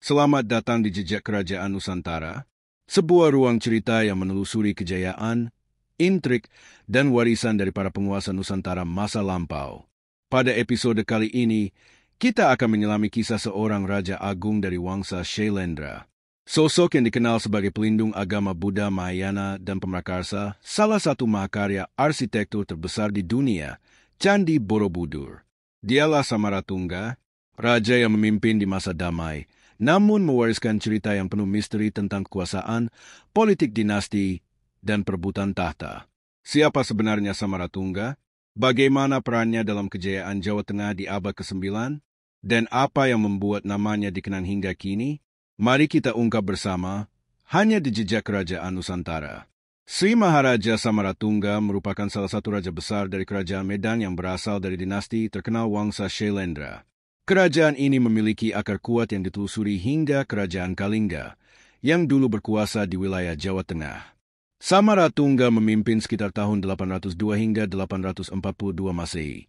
Selamat datang di Jejak Kerajaan Nusantara, sebuah ruang cerita yang menelusuri kejayaan, intrik, dan warisan dari para penguasa Nusantara masa lampau. Pada episode kali ini, kita akan menyelami kisah seorang Raja Agung dari Wangsa Shailendra. Sosok yang dikenal sebagai pelindung agama Buddha Mahayana dan pemrakarsa, salah satu mahakarya arsitektur terbesar di dunia, Candi Borobudur. Dialah Samaratungga, raja yang memimpin di masa damai, namun mewariskan cerita yang penuh misteri tentang kekuasaan, politik dinasti, dan perebutan tahta. Siapa sebenarnya Samaratungga? Bagaimana perannya dalam kejayaan Jawa Tengah di abad ke-9? Dan apa yang membuat namanya dikenang hingga kini? Mari kita ungkap bersama, hanya di Jejak Kerajaan Nusantara. Sri Maharaja Samaratungga merupakan salah satu raja besar dari Kerajaan Medan yang berasal dari dinasti terkenal Wangsa Shailendra. Kerajaan ini memiliki akar kuat yang ditelusuri hingga Kerajaan Kalingga, yang dulu berkuasa di wilayah Jawa Tengah. Samaratungga memimpin sekitar tahun 802 hingga 842 Masehi,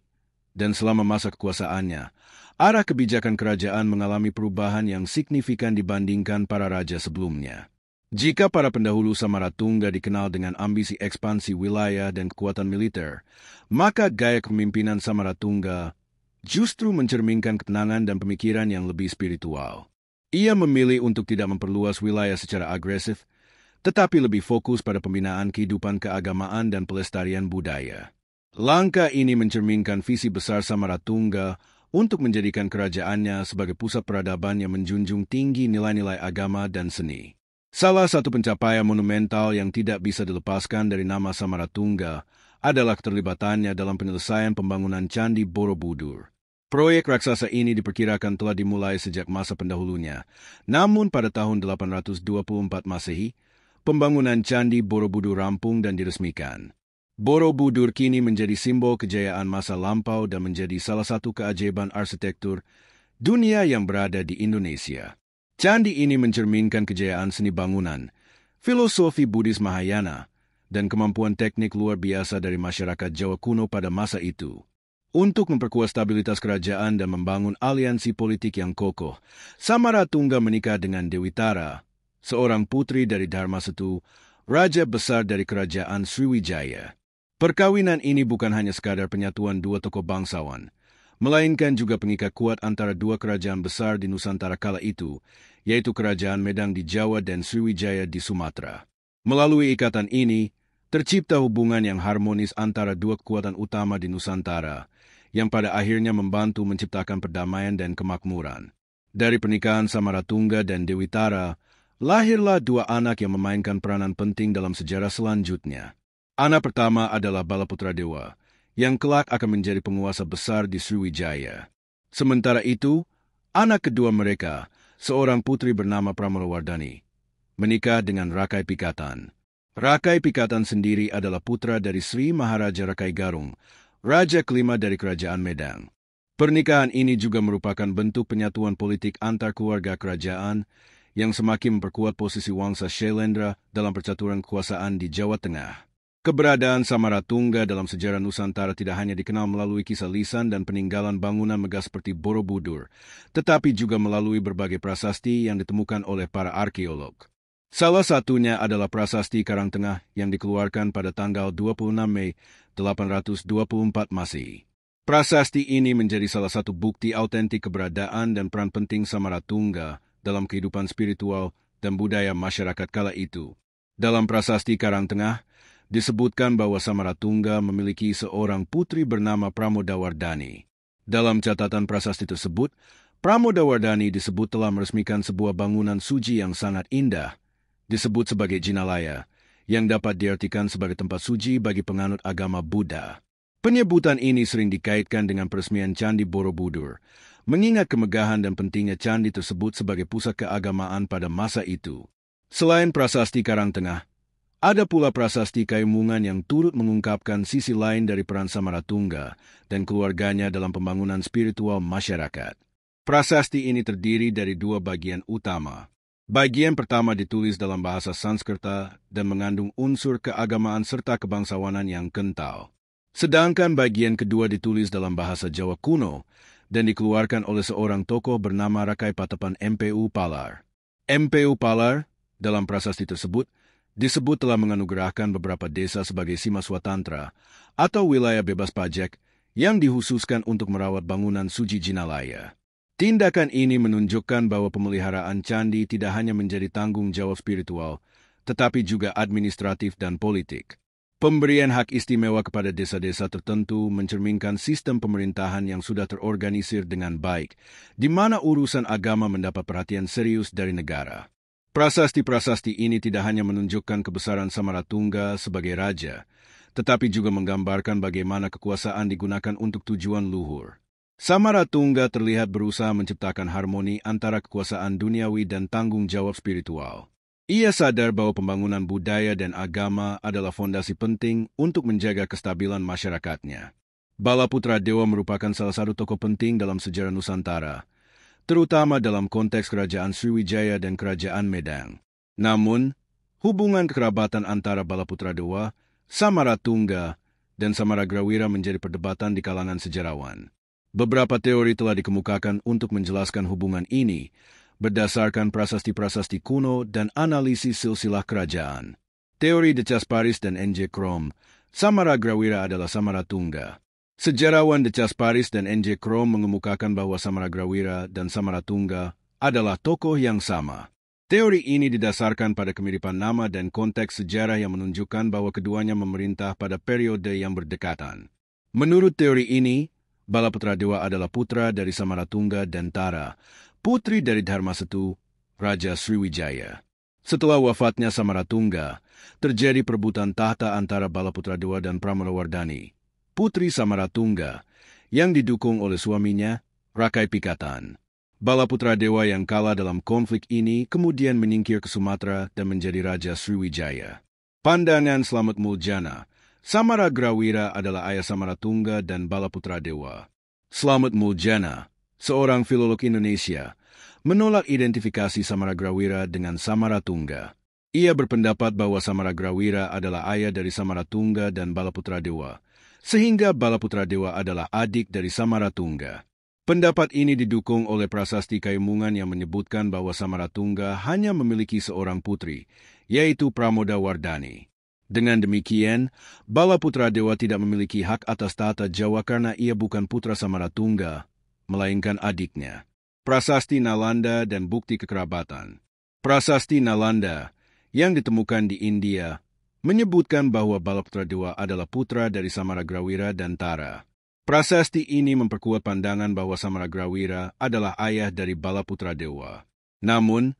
dan selama masa kekuasaannya, arah kebijakan kerajaan mengalami perubahan yang signifikan dibandingkan para raja sebelumnya. Jika para pendahulu Samaratungga dikenal dengan ambisi ekspansi wilayah dan kekuatan militer, maka gaya kepemimpinan Samaratungga justru mencerminkan ketenangan dan pemikiran yang lebih spiritual. Ia memilih untuk tidak memperluas wilayah secara agresif, tetapi lebih fokus pada pembinaan kehidupan keagamaan dan pelestarian budaya. Langkah ini mencerminkan visi besar Samaratungga untuk menjadikan kerajaannya sebagai pusat peradaban yang menjunjung tinggi nilai-nilai agama dan seni. Salah satu pencapaian monumental yang tidak bisa dilepaskan dari nama Samaratungga adalah keterlibatannya dalam penyelesaian pembangunan Candi Borobudur. Proyek raksasa ini diperkirakan telah dimulai sejak masa pendahulunya. Namun pada tahun 824 Masehi, pembangunan Candi Borobudur rampung dan diresmikan. Borobudur kini menjadi simbol kejayaan masa lampau dan menjadi salah satu keajaiban arsitektur dunia yang berada di Indonesia. Candi ini mencerminkan kejayaan seni bangunan, filosofi Buddhis Mahayana, dan kemampuan teknik luar biasa dari masyarakat Jawa kuno pada masa itu. Untuk memperkuat stabilitas kerajaan dan membangun aliansi politik yang kokoh, Samaratungga menikah dengan Dewi Tara, seorang putri dari Dharmasetu, raja besar dari kerajaan Sriwijaya. Perkawinan ini bukan hanya sekadar penyatuan dua tokoh bangsawan, melainkan juga pengikat kuat antara dua kerajaan besar di Nusantara kala itu, yaitu Kerajaan Medang di Jawa dan Sriwijaya di Sumatera. Melalui ikatan ini, tercipta hubungan yang harmonis antara dua kekuatan utama di Nusantara, yang pada akhirnya membantu menciptakan perdamaian dan kemakmuran. Dari pernikahan Samaratungga dan Dewi Tara, lahirlah dua anak yang memainkan peranan penting dalam sejarah selanjutnya. Anak pertama adalah Balaputra Dewa, yang kelak akan menjadi penguasa besar di Sriwijaya. Sementara itu, anak kedua mereka, seorang putri bernama Pramodawardhani, menikah dengan Rakai Pikatan. Rakai Pikatan sendiri adalah putra dari Sri Maharaja Rakai Garung, raja kelima dari Kerajaan Medang. Pernikahan ini juga merupakan bentuk penyatuan politik antar keluarga kerajaan yang semakin memperkuat posisi Wangsa Shailendra dalam percaturan kekuasaan di Jawa Tengah. Keberadaan Samaratungga dalam sejarah Nusantara tidak hanya dikenal melalui kisah lisan dan peninggalan bangunan megah seperti Borobudur, tetapi juga melalui berbagai prasasti yang ditemukan oleh para arkeolog. Salah satunya adalah prasasti Karangtengah yang dikeluarkan pada tanggal 26 Mei 824 Masehi. Prasasti ini menjadi salah satu bukti autentik keberadaan dan peran penting Samaratungga dalam kehidupan spiritual dan budaya masyarakat kala itu. Dalam prasasti Karangtengah, disebutkan bahwa Samaratungga memiliki seorang putri bernama Pramodawardhani. Dalam catatan prasasti tersebut, Pramodawardhani disebut telah meresmikan sebuah bangunan suci yang sangat indah, disebut sebagai Jinalaya, yang dapat diartikan sebagai tempat suci bagi penganut agama Buddha. Penyebutan ini sering dikaitkan dengan peresmian Candi Borobudur, mengingat kemegahan dan pentingnya candi tersebut sebagai pusat keagamaan pada masa itu. Selain prasasti Karangtengah, ada pula prasasti Kaimungan yang turut mengungkapkan sisi lain dari peran Samaratungga dan keluarganya dalam pembangunan spiritual masyarakat. Prasasti ini terdiri dari dua bagian utama. Bagian pertama ditulis dalam bahasa Sanskerta dan mengandung unsur keagamaan serta kebangsawanan yang kental. Sedangkan bagian kedua ditulis dalam bahasa Jawa kuno dan dikeluarkan oleh seorang tokoh bernama Rakai Patapan Mpu Palar. Mpu Palar, dalam prasasti tersebut, disebut telah menganugerahkan beberapa desa sebagai Sima Swatantra atau wilayah bebas pajak yang dikhususkan untuk merawat bangunan suci Jinalaya. Tindakan ini menunjukkan bahwa pemeliharaan candi tidak hanya menjadi tanggung jawab spiritual, tetapi juga administratif dan politik. Pemberian hak istimewa kepada desa-desa tertentu mencerminkan sistem pemerintahan yang sudah terorganisir dengan baik, di mana urusan agama mendapat perhatian serius dari negara. Prasasti-prasasti ini tidak hanya menunjukkan kebesaran Samaratungga sebagai raja, tetapi juga menggambarkan bagaimana kekuasaan digunakan untuk tujuan luhur. Samaratungga terlihat berusaha menciptakan harmoni antara kekuasaan duniawi dan tanggung jawab spiritual. Ia sadar bahwa pembangunan budaya dan agama adalah fondasi penting untuk menjaga kestabilan masyarakatnya. Balaputra Dewa merupakan salah satu tokoh penting dalam sejarah Nusantara, terutama dalam konteks Kerajaan Sriwijaya dan Kerajaan Medang. Namun, hubungan kekerabatan antara Balaputra Dewa, Samaratungga, dan Samaragrawira menjadi perdebatan di kalangan sejarawan. Beberapa teori telah dikemukakan untuk menjelaskan hubungan ini berdasarkan prasasti-prasasti kuno dan analisis silsilah kerajaan. Teori Decas Paris dan N.J. Krom, Samaragrawira adalah Samaratungga. Sejarawan Decas Paris dan N.J. Krom mengemukakan bahwa Samaragrawira dan Samaratungga adalah tokoh yang sama. Teori ini didasarkan pada kemiripan nama dan konteks sejarah yang menunjukkan bahwa keduanya memerintah pada periode yang berdekatan. Menurut teori ini, Balaputra Dewa adalah putra dari Samaratungga dan Tara, putri dari Dharmasetu, Raja Sriwijaya. Setelah wafatnya Samaratungga, terjadi perebutan tahta antara Balaputra Dewa dan Pramodawardhani, putri Samaratungga, yang didukung oleh suaminya, Rakai Pikatan. Balaputra Dewa yang kalah dalam konflik ini kemudian menyingkir ke Sumatera dan menjadi Raja Sriwijaya. Pandangan Slamet Muljana, Samaragrawira adalah ayah Samaratungga dan Balaputra Dewa. Slamet Muljana, seorang filolog Indonesia, menolak identifikasi Samaragrawira dengan Samaratungga. Ia berpendapat bahwa Samaragrawira adalah ayah dari Samaratungga dan Balaputra Dewa, sehingga Balaputra Dewa adalah adik dari Samaratungga. Pendapat ini didukung oleh prasasti Kaimungan yang menyebutkan bahwa Samaratungga hanya memiliki seorang putri, yaitu Pramodawardhani. Dengan demikian, Balaputra Dewa tidak memiliki hak atas tahta Jawa karena ia bukan putra Samaratungga, melainkan adiknya. Prasasti Nalanda dan bukti kekerabatan. Prasasti Nalanda, yang ditemukan di India, menyebutkan bahwa Balaputra Dewa adalah putra dari Samaragrawira dan Tara. Prasasti ini memperkuat pandangan bahwa Samaragrawira adalah ayah dari Balaputra Dewa. Namun,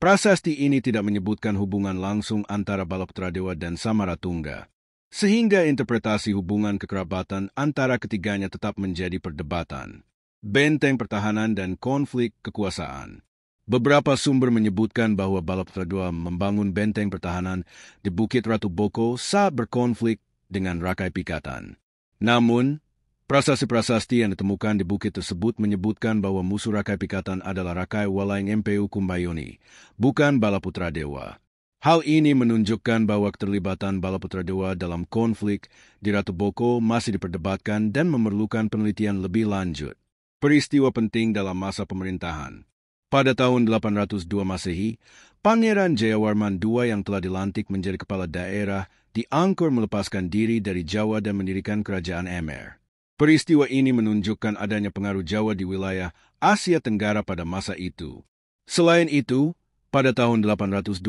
prasasti ini tidak menyebutkan hubungan langsung antara Balaputra Dewa dan Samaratungga, sehingga interpretasi hubungan kekerabatan antara ketiganya tetap menjadi perdebatan. Benteng pertahanan dan konflik kekuasaan. Beberapa sumber menyebutkan bahwa Balaputra Dewa membangun benteng pertahanan di Bukit Ratu Boko saat berkonflik dengan Rakai Pikatan. Namun, prasasti-prasasti yang ditemukan di bukit tersebut menyebutkan bahwa musuh Rakai Pikatan adalah Rakai Walaing Mpu Kumbayoni, bukan Balaputra Dewa. Hal ini menunjukkan bahwa keterlibatan Balaputra Dewa dalam konflik di Ratu Boko masih diperdebatkan dan memerlukan penelitian lebih lanjut. Peristiwa penting dalam masa pemerintahan. Pada tahun 802 Masehi, Pangeran Jayawarman II yang telah dilantik menjadi kepala daerah diangkor melepaskan diri dari Jawa dan mendirikan kerajaan Emer. Peristiwa ini menunjukkan adanya pengaruh Jawa di wilayah Asia Tenggara pada masa itu. Selain itu, pada tahun 824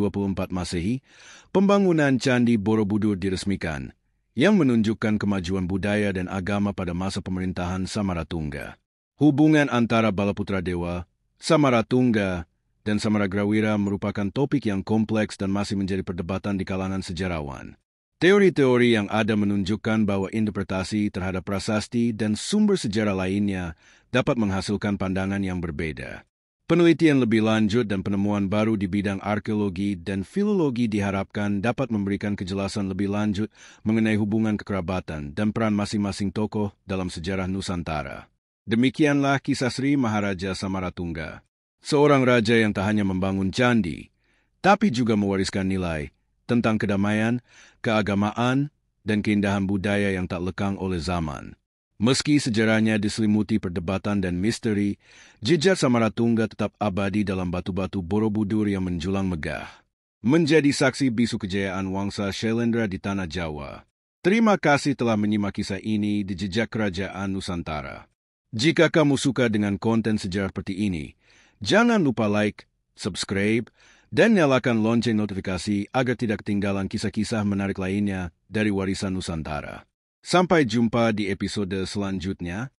Masehi, pembangunan Candi Borobudur diresmikan, yang menunjukkan kemajuan budaya dan agama pada masa pemerintahan Samaratungga. Hubungan antara Balaputra Dewa, Samaratungga, dan Samaragrawira merupakan topik yang kompleks dan masih menjadi perdebatan di kalangan sejarawan. Teori-teori yang ada menunjukkan bahwa interpretasi terhadap prasasti dan sumber sejarah lainnya dapat menghasilkan pandangan yang berbeda. Penelitian lebih lanjut dan penemuan baru di bidang arkeologi dan filologi diharapkan dapat memberikan kejelasan lebih lanjut mengenai hubungan kekerabatan dan peran masing-masing tokoh dalam sejarah Nusantara. Demikianlah kisah Sri Maharaja Samaratungga, seorang raja yang tak hanya membangun candi, tapi juga mewariskan nilai tentang kedamaian, keagamaan, dan keindahan budaya yang tak lekang oleh zaman. Meski sejarahnya diselimuti perdebatan dan misteri, jejak Samaratungga tetap abadi dalam batu-batu Borobudur yang menjulang megah. Menjadi saksi bisu kejayaan Wangsa Syailendra di Tanah Jawa. Terima kasih telah menyimak kisah ini di Jejak Kerajaan Nusantara. Jika kamu suka dengan konten sejarah seperti ini, jangan lupa like, subscribe, dan nyalakan lonceng notifikasi agar tidak ketinggalan kisah-kisah menarik lainnya dari warisan Nusantara. Sampai jumpa di episode selanjutnya.